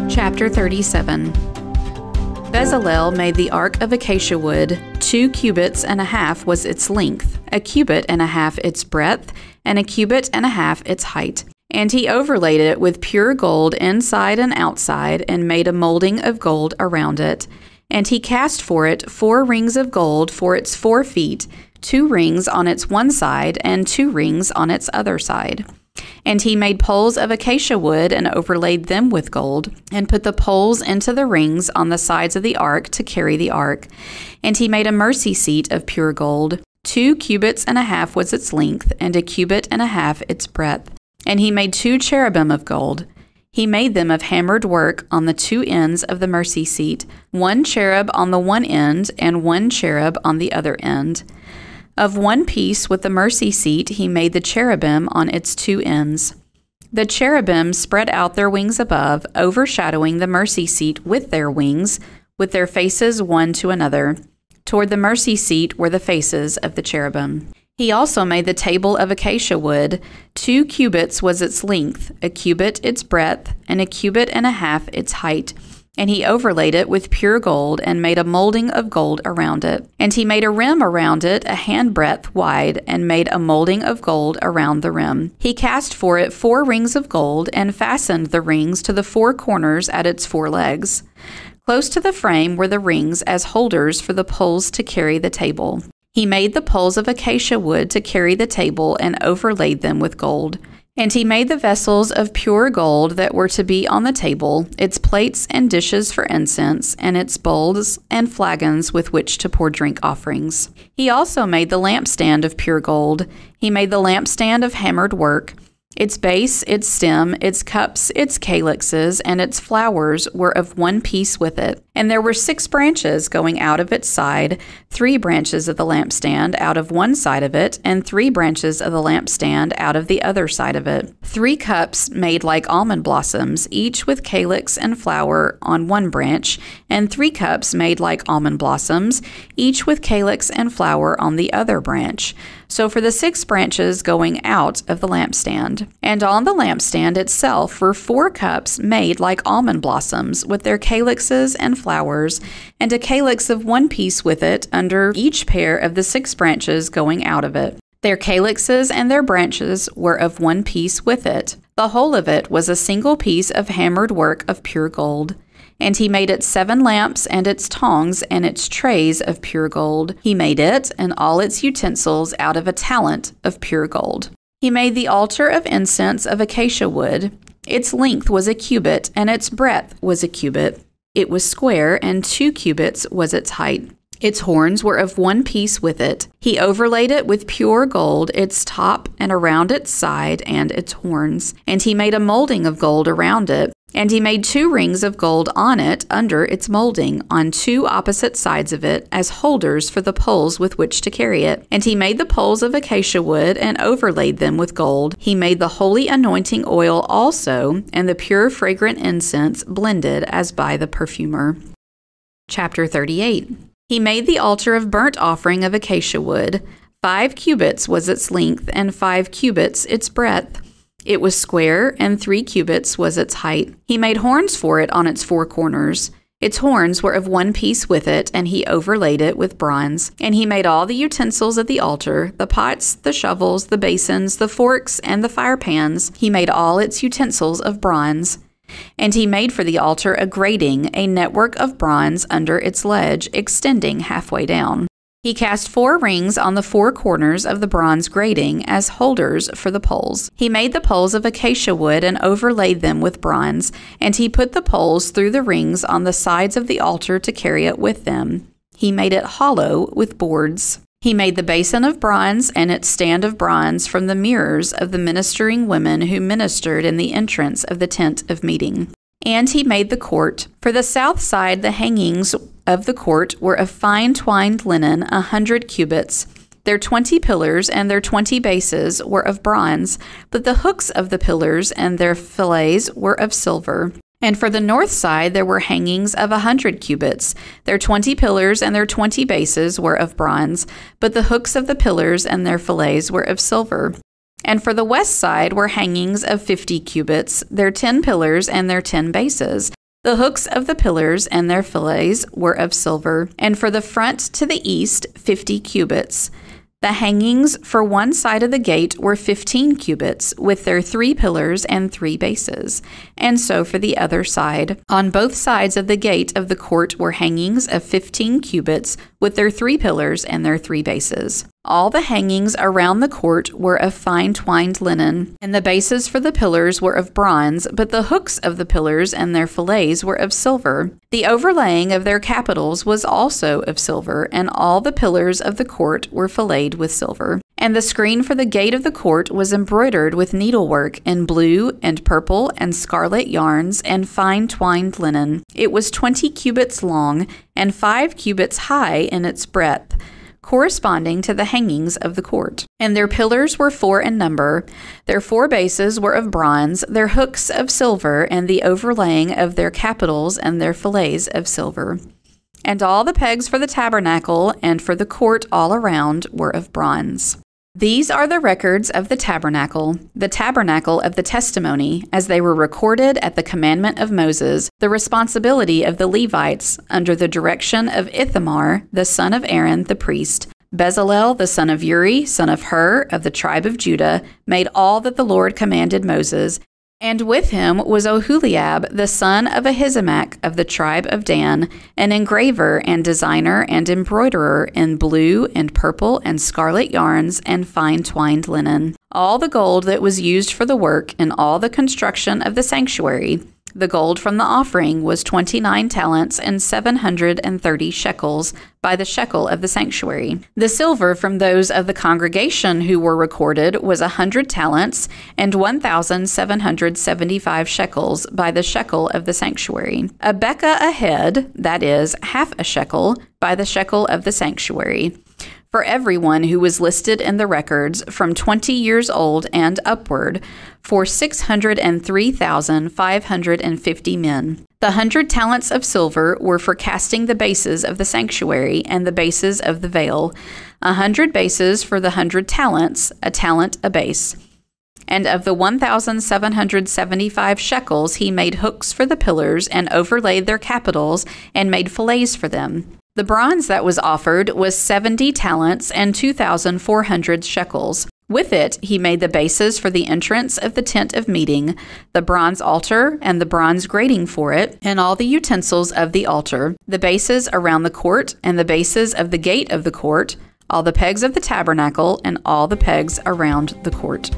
Chapter 37. Bezalel made the ark of acacia wood. 2 cubits and a half was its length, 1 cubit and a half its breadth, and 1 cubit and a half its height. And he overlaid it with pure gold inside and outside, and made a molding of gold around it. And he cast for it 4 rings of gold for its 4 feet, 2 rings on its one side, and 2 rings on its other side. And he made poles of acacia wood and overlaid them with gold, and put the poles into the rings on the sides of the ark to carry the ark. And he made a mercy seat of pure gold. 2 cubits and a half was its length, and 1 cubit and a half its breadth. And he made 2 cherubim of gold. He made them of hammered work on the 2 ends of the mercy seat, 1 cherub on the one end, and 1 cherub on the other end. Of one piece with the mercy seat he made the cherubim on its 2 ends. The cherubim spread out their wings above, overshadowing the mercy seat with their wings, with their faces one to another. Toward the mercy seat were the faces of the cherubim. He also made the table of acacia wood. 2 cubits was its length, 1 cubit its breadth, and 1 cubit and a half its height. And he overlaid it with pure gold, and made a molding of gold around it. And he made a rim around it, a handbreadth wide, and made a molding of gold around the rim. He cast for it 4 rings of gold, and fastened the rings to the 4 corners at its 4 legs. Close to the frame were the rings as holders for the poles to carry the table. He made the poles of acacia wood to carry the table, and overlaid them with gold. And he made the vessels of pure gold that were to be on the table, its plates and dishes for incense, and its bowls and flagons with which to pour drink offerings. He also made the lampstand of pure gold. He made the lampstand of hammered work. Its base, its stem, its cups, its calyxes, and its flowers were of one piece with it. And there were 6 branches going out of its side, 3 branches of the lampstand out of one side of it, and 3 branches of the lampstand out of the other side of it. 3 cups made like almond blossoms, each with calyx and flower on one branch, and 3 cups made like almond blossoms, each with calyx and flower on the other branch. So for the 6 branches going out of the lampstand. And on the lampstand itself were 4 cups made like almond blossoms, with their calyxes and flowers, and a calyx of one piece with it under each pair of the 6 branches going out of it. Their calyxes and their branches were of one piece with it. The whole of it was a single piece of hammered work of pure gold. And he made it 7 lamps, and its tongs, and its trays of pure gold. He made it and all its utensils out of a talent of pure gold. He made the altar of incense of acacia wood. Its length was 1 cubit, and its breadth was 1 cubit. It was square, and 2 cubits was its height. Its horns were of one piece with it. He overlaid it with pure gold, its top and around its side and its horns. And he made a molding of gold around it. And he made 2 rings of gold on it under its molding, on 2 opposite sides of it, as holders for the poles with which to carry it. And he made the poles of acacia wood, and overlaid them with gold. He made the holy anointing oil also, and the pure fragrant incense blended as by the perfumer. Chapter 38. He made the altar of burnt offering of acacia wood. 5 cubits was its length, and 5 cubits its breadth. It was square, and 3 cubits was its height. He made horns for it on its 4 corners. Its horns were of one piece with it, and he overlaid it with bronze. And he made all the utensils of the altar, the pots, the shovels, the basins, the forks, and the firepans. He made all its utensils of bronze. And he made for the altar a grating, a network of bronze under its ledge, extending halfway down. He cast 4 rings on the 4 corners of the bronze grating as holders for the poles. He made the poles of acacia wood and overlaid them with bronze, and he put the poles through the rings on the sides of the altar to carry it with them. He made it hollow with boards. He made the basin of bronze and its stand of bronze from the mirrors of the ministering women who ministered in the entrance of the tent of meeting. And he made the court. For the south side, the hangings of the court were of fine twined linen, 100 cubits. Their 20 pillars and their 20 bases were of bronze, but the hooks of the pillars and their fillets were of silver. And for the north side there were hangings of 100 cubits. Their 20 pillars and their 20 bases were of bronze, but the hooks of the pillars and their fillets were of silver. And for the west side were hangings of 50 cubits, their 10 pillars and their 10 bases. The hooks of the pillars and their fillets were of silver. And for the front to the east, 50 cubits. The hangings for one side of the gate were 15 cubits, with their 3 pillars and 3 bases. And so for the other side. On both sides of the gate of the court were hangings of 15 cubits, with their 3 pillars and their 3 bases. All the hangings around the court were of fine twined linen, and the bases for the pillars were of bronze, but the hooks of the pillars and their fillets were of silver. The overlaying of their capitals was also of silver, and all the pillars of the court were filleted with silver. And the screen for the gate of the court was embroidered with needlework in blue and purple and scarlet yarns and fine twined linen. It was 20 cubits long and 5 cubits high in its breadth, corresponding to the hangings of the court. And their pillars were 4 in number. Their 4 bases were of bronze, their hooks of silver, and the overlaying of their capitals and their fillets of silver. And all the pegs for the tabernacle and for the court all around were of bronze. These are the records of the tabernacle of the testimony, as they were recorded at the commandment of Moses, the responsibility of the Levites, under the direction of Ithamar, the son of Aaron the priest. Bezalel, the son of Uri, son of Hur, of the tribe of Judah, made all that the Lord commanded Moses. And with him was Oholiab, the son of Ahisamach, of the tribe of Dan, an engraver and designer and embroiderer in blue and purple and scarlet yarns and fine twined linen. All the gold that was used for the work in all the construction of the sanctuary, the gold from the offering, was 29 talents and 730 shekels by the shekel of the sanctuary. The silver from those of the congregation who were recorded was 100 talents and 1,775 shekels by the shekel of the sanctuary. A beka a head, that is, half a shekel, by the shekel of the sanctuary, for everyone who was listed in the records from 20 years old and upward, for 603,550 men. The 100 talents of silver were for casting the bases of the sanctuary and the bases of the veil, 100 bases for the 100 talents, a talent a base. And of the 1,775 shekels he made hooks for the pillars and overlaid their capitals and made fillets for them. The bronze that was offered was 70 talents and 2,400 shekels. With it, he made the bases for the entrance of the tent of meeting, the bronze altar and the bronze grating for it, and all the utensils of the altar, the bases around the court and the bases of the gate of the court, all the pegs of the tabernacle, and all the pegs around the court.